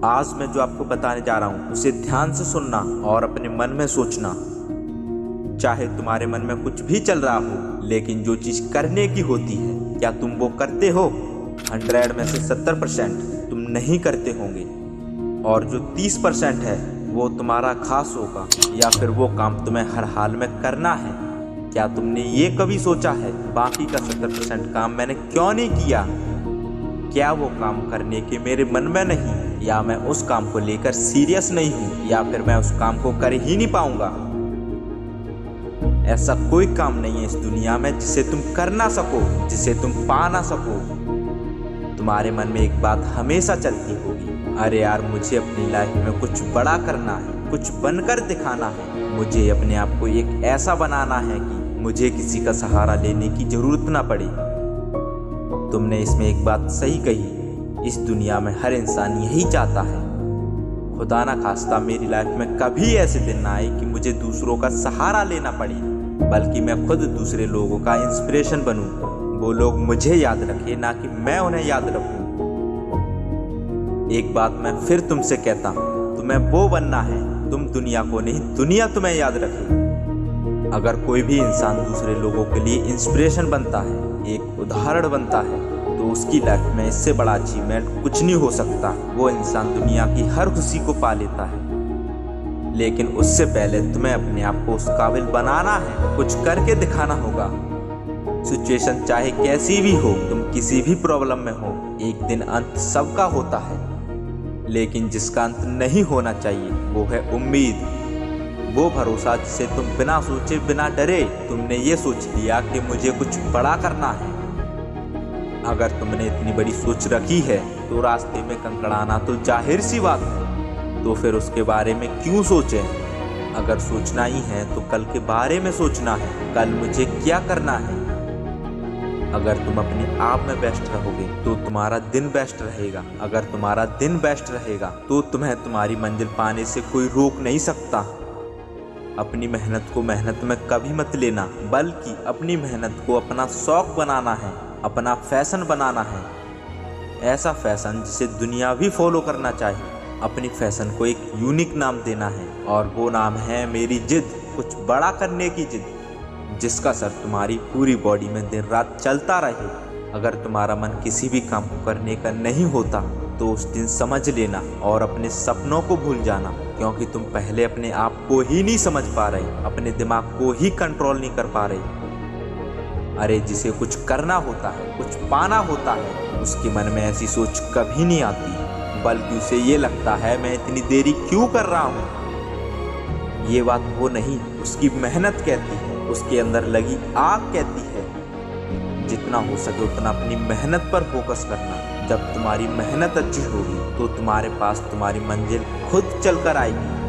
आज मैं जो आपको बताने जा रहा हूँ उसे ध्यान से सुनना और अपने मन में सोचना। चाहे तुम्हारे मन में कुछ भी चल रहा हो, लेकिन जो चीज करने की होती है क्या तुम वो करते हो? 100 में से 70% तुम नहीं करते होंगे, और जो 30% है वो तुम्हारा खास होगा, या फिर वो काम तुम्हें हर हाल में करना है। क्या तुमने ये कभी सोचा है बाकी का 70% काम मैंने क्यों नहीं किया? क्या वो काम करने के मेरे मन में नहीं, या मैं उस काम को लेकर सीरियस नहीं हूँ, या फिर मैं उस काम को कर ही नहीं पाऊंगा? ऐसा कोई काम नहीं है इस दुनिया में जिसे तुम कर ना सको, जिसे तुम पा ना सको। तुम्हारे मन में एक बात हमेशा चलती होगी, अरे यार मुझे अपनी लाइफ में कुछ बड़ा करना है, कुछ बनकर दिखाना है, मुझे अपने आप को एक ऐसा बनाना है कि मुझे किसी का सहारा लेने की जरूरत ना पड़े। तुमने इसमें एक बात सही कही, इस दुनिया में हर इंसान यही चाहता है। खुदा ना खास्ता मेरी लाइफ में कभी ऐसे दिन ना आए कि मुझे दूसरों का सहारा लेना पड़े, बल्कि मैं खुद दूसरे लोगों का इंस्पिरेशन बनूं। वो लोग मुझे याद रखें, ना कि मैं उन्हें याद रखूं। एक बात मैं फिर तुमसे कहता हूं, तुम्हें वो बनना है, तुम दुनिया को नहीं, दुनिया तुम्हें याद रखे। अगर कोई भी इंसान दूसरे लोगों के लिए इंस्पिरेशन बनता है, एक उदाहरण बनता है, तो उसकी लाइफ में इससे बड़ा अचीवमेंट कुछ नहीं हो सकता। वो इंसान दुनिया की हर खुशी को पा लेता है, लेकिन उससे पहले तुम्हें अपने आप को उस काबिल बनाना है, कुछ करके दिखाना होगा। सिचुएशन चाहे कैसी भी हो, तुम किसी भी प्रॉब्लम में हो, एक दिन अंत सबका होता है, लेकिन जिसका अंत नहीं होना चाहिए वो है उम्मीद। वो भरोसा जिसे तुम बिना सोचे बिना डरे तुमने ये सोच लिया कि मुझे कुछ बड़ा करना है। अगर तुमने इतनी बड़ी सोच रखी है तो रास्ते में कंकड़ाना तो जाहिर सी बात है, तो फिर उसके बारे में क्यों सोचें? अगर सोचना ही है तो कल के बारे में सोचना है, कल मुझे क्या करना है। अगर तुम अपने आप में बेस्ट रहोगे तो तुम्हारा दिन बेस्ट रहेगा। अगर तुम्हारा दिन बेस्ट रहेगा तो तुम्हें तुम्हारी मंजिल पाने से कोई रोक नहीं सकता। अपनी मेहनत को मेहनत में कभी मत लेना, बल्कि अपनी मेहनत को अपना शौक बनाना है, अपना फैशन बनाना है। ऐसा फैशन जिसे दुनिया भी फॉलो करना चाहिए। अपनी फैशन को एक यूनिक नाम देना है, और वो नाम है मेरी जिद, कुछ बड़ा करने की जिद, जिसका असर तुम्हारी पूरी बॉडी में दिन रात चलता रहे। अगर तुम्हारा मन किसी भी काम को करने का नहीं होता तो उस दिन समझ लेना और अपने सपनों को भूल जाना, क्योंकि तुम पहले अपने आप को ही नहीं समझ पा रहे, अपने दिमाग को ही कंट्रोल नहीं कर पा रहे। अरे जिसे कुछ करना होता है, कुछ पाना होता है, उसके मन में ऐसी सोच कभी नहीं आती, बल्कि उसे ये लगता है मैं इतनी देरी क्यों कर रहा हूँ। ये बात वो नहीं, उसकी मेहनत कहती है, उसके अंदर लगी आग कहती है। जितना हो सके उतना अपनी मेहनत पर फोकस करना। जब तुम्हारी मेहनत अच्छी होगी तो तुम्हारे पास तुम्हारी मंजिल खुद चल कर आएगी।